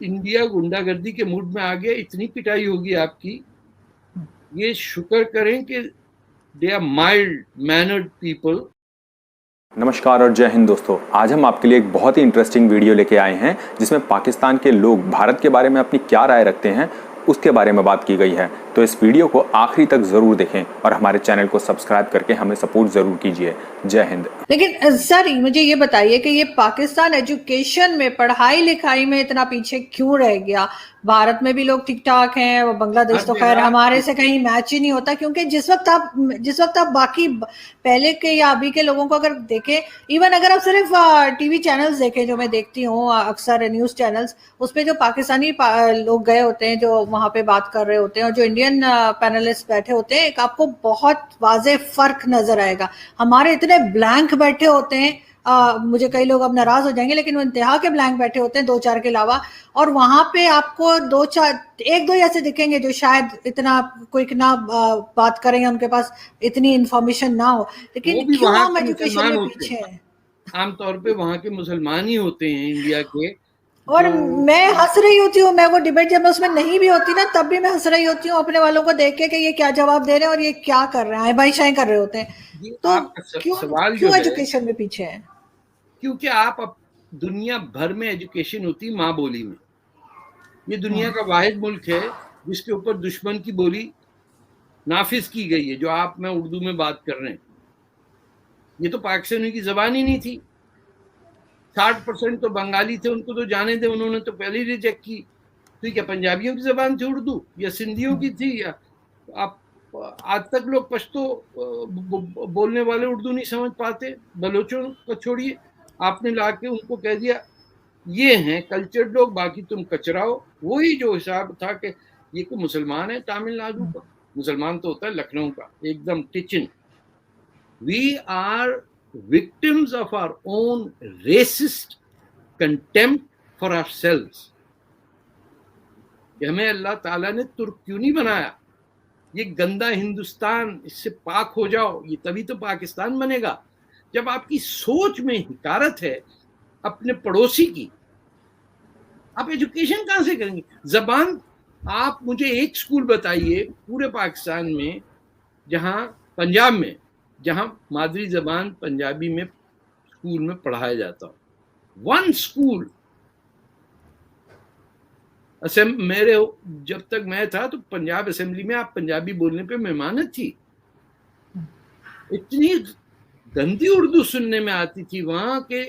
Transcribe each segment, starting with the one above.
India गुंडागर्दी के mood में आ गया, इतनी पिटाई होगी आपकी, ये शुक्र करें कि they are mild mannered people. नमस्कार और जय हिंद दोस्तों। आज हम आपके लिए एक बहुत ही इंटरेस्टिंग वीडियो लेके आए हैं जिसमें पाकिस्तान के लोग भारत के बारे में अपनी क्या राय रखते हैं उसके बारे में बात की गई है। तो इस वीडियो को आखिरी तक जरूर देखें और हमारे चैनल को सब्सक्राइब करके हमें सपोर्ट जरूर कीजिए। जय हिंद। लेकिन सर मुझे ये बताइए कि ये पाकिस्तान एजुकेशन में, पढ़ाई लिखाई में इतना पीछे क्यों रह गया? भारत में भी लोग ठीक ठाक हैं, वो बांग्लादेश तो खैर हमारे से कहीं मैच ही नहीं होता। क्योंकि जिस वक्त आप बाकी पहले के या अभी के लोगों को अगर देखें, इवन अगर आप सिर्फ टीवी चैनल्स देखें, जो मैं देखती हूँ अक्सर न्यूज चैनल्स, उसपे जो पाकिस्तानी लोग गए होते हैं, जो वहां पे बात कर रहे होते हैं, और जो इंडियन पैनलिस्ट बैठे होते हैं, एक आपको बहुत वाज़ेह फर्क नजर आएगा। हमारे इतने ब्लैंक बैठे होते हैं, मुझे कई लोग अब नाराज हो जाएंगे, लेकिन वो इंतहा के ब्लैंक बैठे होते हैं, 2-4 के अलावा। और वहां पे आपको 1-2 ऐसे दिखेंगे जो शायद इतना क्विक ना बात करेंगे, उनके पास इतनी इंफॉर्मेशन ना हो। लेकिन क्यों हम एजुकेशन में पीछे हैं? आमतौर पे वहां के मुसलमान ही होते हैं इंडिया के। और मैं हंस रही होती हूँ, मैं वो डिबेट जब मैं उसमें नहीं भी होती ना, तब भी मैं हंस रही होती हूँ अपने वालों को देख के कि ये क्या जवाब दे रहे हैं और ये क्या कर रहे हैं, भाई शाही कर रहे होते हैं। तो क्यों एजुकेशन में पीछे है? क्योंकि आप दुनिया भर में एजुकेशन होती माँ बोली में। ये दुनिया का वाहिद मुल्क है जिसके ऊपर दुश्मन की बोली नाफिज की गई है। जो आप मैं उर्दू में बात कर रहे हैं, ये तो पाकिस्तानी की जबान ही नहीं थी। 60% तो बंगाली थे, उनको तो जाने दे, उन्होंने तो पहले ही रिजेक्ट की। तो क्या पंजाबियों की जबान थी उर्दू, या सिंधियों की थी? या आप आज तक लोग पश्तो बोलने वाले उर्दू नहीं समझ पाते। बलोचों को छोड़िए, आपने लाके उनको कह दिया ये हैं कल्चर्ड लोग, बाकी तुम कचराओ। वही जो हिसाब था कि ये कोई मुसलमान है तमिलनाडु का, मुसलमान तो होता है लखनऊ का, एकदम टिचिन। We are victims of our own racist contempt for ourselves। हमें अल्लाह ताला ने तुर्क क्यों नहीं बनाया? ये गंदा हिंदुस्तान, इससे पाक हो जाओ, ये तभी तो पाकिस्तान बनेगा। जब आपकी सोच में हिकारत है अपने पड़ोसी की, आप एजुकेशन कहां से करेंगे? जबान, आप मुझे एक स्कूल बताइए पूरे पाकिस्तान में, जहां पंजाब में, जहां मादरी जबान पंजाबी में स्कूल में पढ़ाया जाता हो। One school. मेरे जब तक मैं था तो पंजाब असेंबली में आप पंजाबी बोलने पे मेहमानत थी। इतनी गंदी उर्दू सुनने में आती थी वहां के,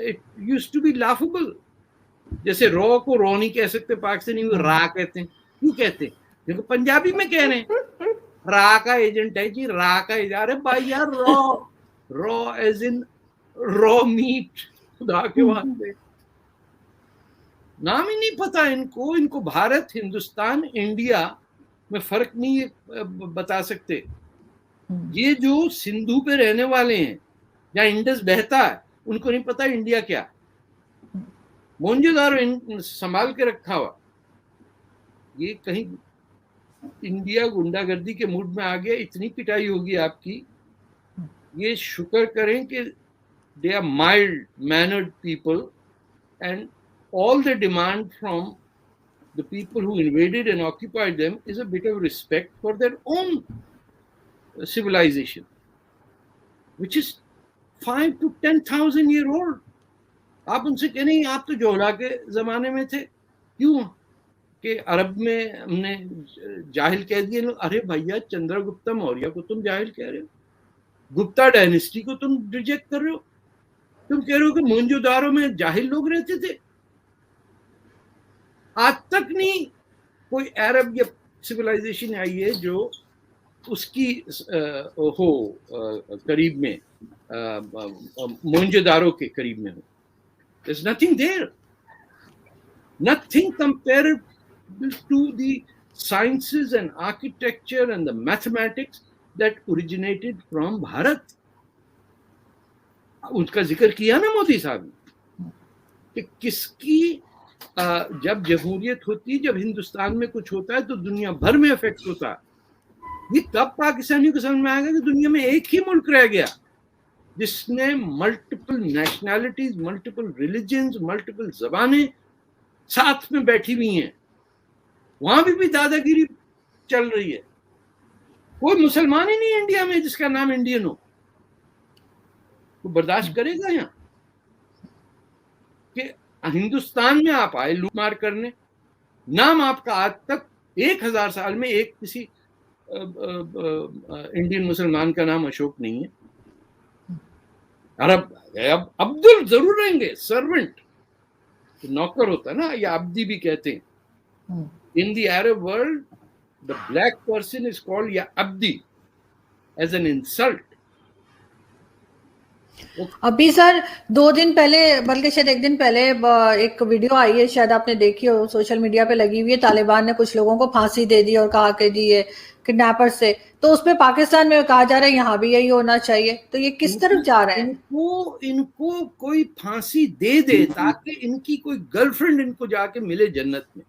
it used to be laughable. जैसे रॉ को रॉ नहीं कह सकते पाकिस्तानी, वो रा कहते हैं। क्यों कहते हैं? क्योंकि पंजाबी में कह रहे हैं रा का एजेंट है जी, रा का एजेंट। अरे भाई यार, रॉ एज इन रॉ मीट, खुदा के वास्ते। नाम ही नहीं पता इनको भारत, हिंदुस्तान, इंडिया में फर्क नहीं बता सकते। ये जो सिंधु पे रहने वाले हैं, जहाँ इंडस बहता है, उनको नहीं पता इंडिया क्या। मोहनजोदारो संभाल के रखा हुआ। ये कहीं इंडिया गुंडागर्दी के मूड में आ गया, इतनी पिटाई होगी आपकी, ये शुक्र करें कि they are mild mannered people, and all they demand from the people who invaded and occupied them is a bit of respect for their own civilization, which is 5 to 10,000 year old. आप उनसे कह नहीं, आप तो जोहला के जमाने में थे। क्यों कि अरब में हमने जाहिल कह दिए? अरे भैया, चंद्रगुप्ता मौर्य को तुम जाहिल कह रहे हो, गुप्ता डायनेस्टी को तुम रिजेक्ट कर रहे हो, तुम कह रहे हो कि मोहनजोदारो में जाहिल लोग रहते थे। आज तक नहीं कोई अरब या सिविलाइजेशन आई है जो उसकी करीब में, मोहनजोदारो के करीब में हो। There's nothing there, nothing comparable to the sciences and architecture and the mathematics that originated from Bharat. उसका जिक्र किया ना मोदी साहब कि किसकी जब जमहूरियत होती है, जब हिंदुस्तान में कुछ होता है तो दुनिया भर में इफेक्ट होता है। ये कब पाकिस्तानियों को समझ में आएगा कि दुनिया में एक ही मुल्क रह गया जिसने multiple nationalities, multiple religions, multiple जबानें, साथ में बैठी हुई हैं, वहां भी दादागिरी चल रही है। कोई मुसलमान ही नहीं है इंडिया में जिसका नाम इंडियन हो, तो बर्दाश्त करेगा यहाँ कि हिंदुस्तान में आप आए लूटमार करने, नाम आपका आज तक 1000 साल में एक किसी इंडियन मुसलमान का नाम अशोक नहीं है। अब अब्दुल जरूर रहेंगे, सर्वेंट, नौकर होता है ना, या अब्दी भी कहते हैं। In the Arab world the black person is called या अब्दी एज एन इंसल्ट। अभी सर 2 दिन पहले, बल्कि शायद 1 दिन पहले एक वीडियो आई है, शायद आपने देखी हो, सोशल मीडिया पे लगी हुई है। तालिबान ने कुछ लोगों को फांसी दे दी और कहा कि जी ये किडनैपर से, तो उसपे पाकिस्तान में कहा जा रहा है यहाँ भी यही होना चाहिए। तो ये किस तरफ जा रहा है? इनको कोई फांसी दे दे ताकि इनकी कोई गर्लफ्रेंड इनको जाके मिले जन्नत में।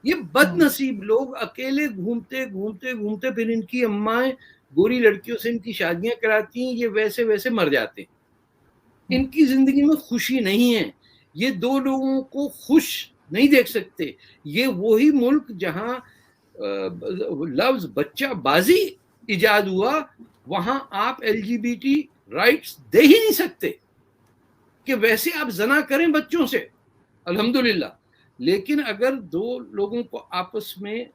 ये बदनसीब लोग अकेले घूमते घूमते घूमते फिर इनकी अम्माएं गोरी लड़कियों से इनकी शादियां कराती हैं, ये वैसे वैसे मर जाते हैं। इनकी जिंदगी में खुशी नहीं है, ये 2 लोगों को खुश नहीं देख सकते। ये वही मुल्क जहां लफ्ज बच्चा बाजी इजाद हुआ, वहां आप LGBT राइट्स दे ही नहीं सकते कि वैसे आप जना करें बच्चों से, अल्हम्दुलिल्लाह। लेकिन अगर 2 लोगों को आपस में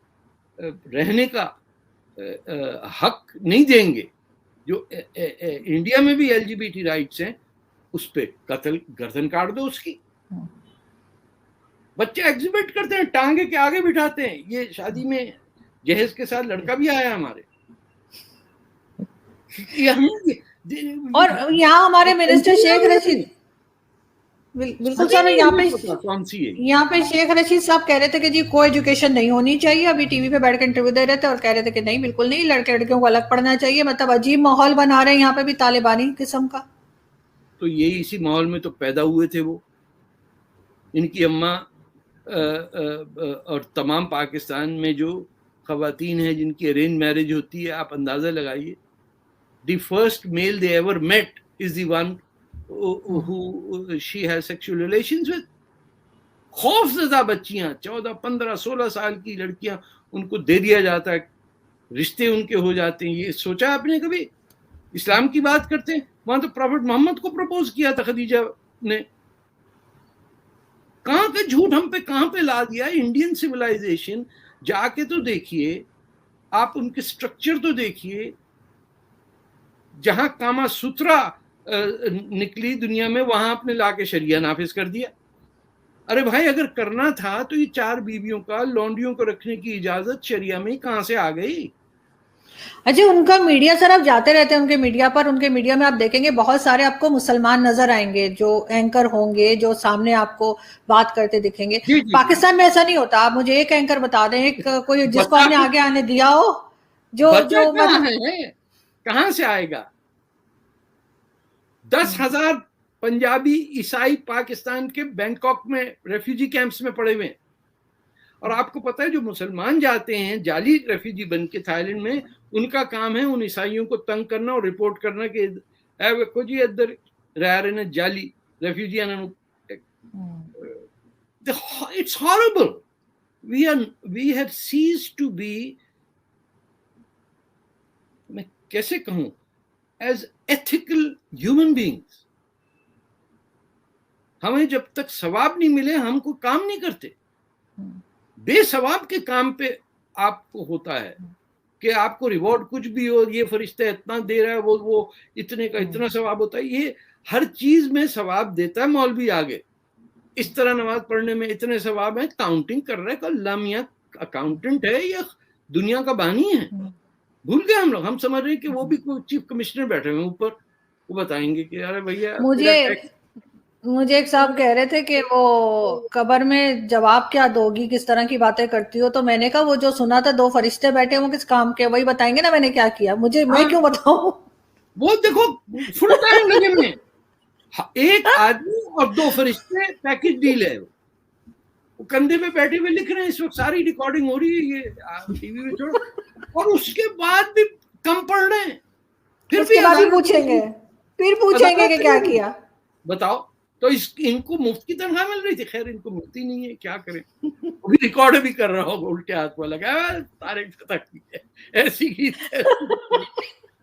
रहने का हक नहीं देंगे, जो इंडिया में भी LGBT राइट्स हैं, उस पे कत्ल गर्दन काट दो उसकी। बच्चे एग्जिबिट करते हैं, टांगे के आगे बिठाते हैं। ये शादी में जहेज के साथ लड़का भी आया हमारे। और यहाँ हमारे मिनिस्टर शेख रशीद, बिल्कुल सर, यहाँ पे शेख रशीद साहब कह रहे थे कि जी को एजुकेशन नहीं होनी चाहिए। अभी टीवी पे बैठ कर इंटरव्यू दे रहे थे और कह रहे थे कि नहीं, बिल्कुल नहीं, लड़के लड़कियों को अलग पढ़ना चाहिए। मतलब अजीब माहौल बना रहे हैं यहाँ पे भी तालिबानी किस्म का। तो ये इसी माहौल में तो पैदा हुए थे वो। इनकी अम्मा और तमाम पाकिस्तान में जो खवातीन हैं जिनकी अरेंज मैरिज होती है, आप अंदाजा लगाइए, the first male they ever met is the one who she has sexual relations with। खौफजदा बच्चियां 14, 15, 16 साल की लड़कियां, उनको दे दिया जाता है, रिश्ते उनके हो जाते हैं। ये सोचा आपने कभी? इस्लाम की बात करते हैं, वहां तो प्रॉफेट मोहम्मद को प्रपोज किया था खदीजा ने। कहां पे झूठ हम पे कहां पे ला दिया इंडियन सिविलाइजेशन। जाके तो देखिए आप, उनके स्ट्रक्चर तो देखिए। जहां कामा सूत्रा निकली दुनिया में, वहां आपने लाके शरिया नाफिज कर दिया। अरे भाई, अगर करना था तो ये 4 बीवियों का, लौंडियों को रखने की इजाजत शरिया में कहां से आ गई? अच्छा, उनका मीडिया सर, आप जाते रहते हैं उनके मीडिया पर, उनके मीडिया में आप देखेंगे बहुत सारे आपको मुसलमान नजर आएंगे जो एंकर होंगे, जो सामने आपको बात करते दिखेंगे। पाकिस्तान में ऐसा नहीं होता। आप मुझे एक एंकर बता दें, एक कोई जिसको आपने आगे आने दिया हो, जो कहां से आएगा? 10,000 पंजाबी ईसाई पाकिस्तान के बैंकॉक में रेफ्यूजी कैंप्स में पड़े हुए। और आपको पता है जो मुसलमान जाते हैं जाली रेफ्यूजी बन के थाईलैंड में, उनका काम है उन ईसाइयों को तंग करना और रिपोर्ट करना कि वेखो जी इधर रह रहे हैं जाली refugee. It's horrible. We have ceased to be, मैं कैसे कहूं, as ethical human beings। हमें जब तक सवाब नहीं मिले हम कोई काम नहीं करते। बेसवाब के काम पे आपको होता है कि आपको रिवॉर्ड कुछ भी हो, ये फरिश्ता इतना दे रहा है, वो इतने का इतना सवाब होता है। ये हर चीज में सवाब देता है मौलवी आगे। इस तरह नमाज पढ़ने में इतने सवाब है, काउंटिंग कर रहा है। कल लामिया अकाउंटेंट है या दुनिया का बानी है? भूल गए हम लोग। हम समझ रहे हैं कि वो भी कोई चीफ कमिश्नर बैठे हुए ऊपर, वो बताएंगे कि अरे भैया। मुझे एक साहब कह रहे थे कि वो कब्र में जवाब क्या दोगी, किस तरह की बातें करती हो। तो मैंने कहा वो जो सुना था 2 फरिश्ते बैठे वो किस काम के, वही बताएंगे ना मैंने क्या किया। मैं क्यों बताऊं? वो देखो फुल टाइम लगे में एक आदमी और 2 फरिश्ते, पैकेज डील है। वो कंधे पे बैठे हुए लिख रहे हैं। इस वक्त सारी रिकॉर्डिंग हो रही है, ये टीवी में छोड़ो। और उसके बाद भी कम पढ़ रहे हैं। फिर भी पूछेंगे कि क्या किया। बताओ تو इनको मुफ्त की तनख्वाह मिल रही थी, खैर इनको मिलती नहीं है, क्या करें, अभी रिकॉर्ड भी कर रहा होगा उल्टे हाथ वाला, तारीख तक ऐसी की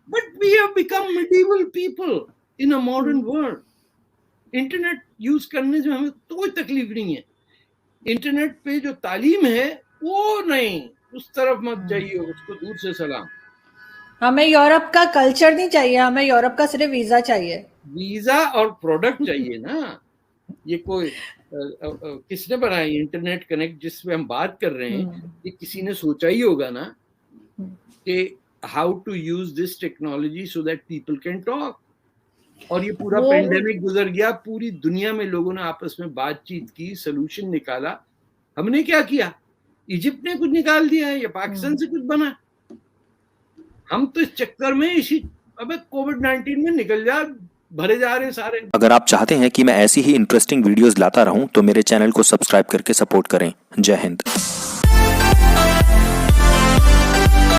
but we have become medieval people in a modern world. Internet use करने से हमें कोई तकलीफ नहीं है, इंटरनेट पे जो तालीम है वो नहीं, उस तरफ मत जाइए, उसको दूर से सलाम। हमें यूरोप का कल्चर नहीं चाहिए, हमें यूरोप का सिर्फ वीजा चाहिए, वीजा और प्रोडक्ट चाहिए ना। ये कोई किसने बनाया इंटरनेट कनेक्ट जिसमें हम बात कर रहे हैं, ये किसी ने सोचा ही होगा ना कि how to use this technology so that people can talk. और ये पूरा पेंडेमिक गुजर गया, पूरी दुनिया में लोगों ने आपस में बातचीत की, सोल्यूशन निकाला। हमने क्या किया, इजिप्ट ने कुछ निकाल दिया है या पाकिस्तान से कुछ बना, हम तो इस चक्कर में इसी अबे कोविड-19 में निकल जा भरे जा रहे सारे। अगर आप चाहते हैं कि मैं ऐसी ही इंटरेस्टिंग वीडियोस लाता रहूं तो मेरे चैनल को सब्सक्राइब करके सपोर्ट करें। जय हिंद।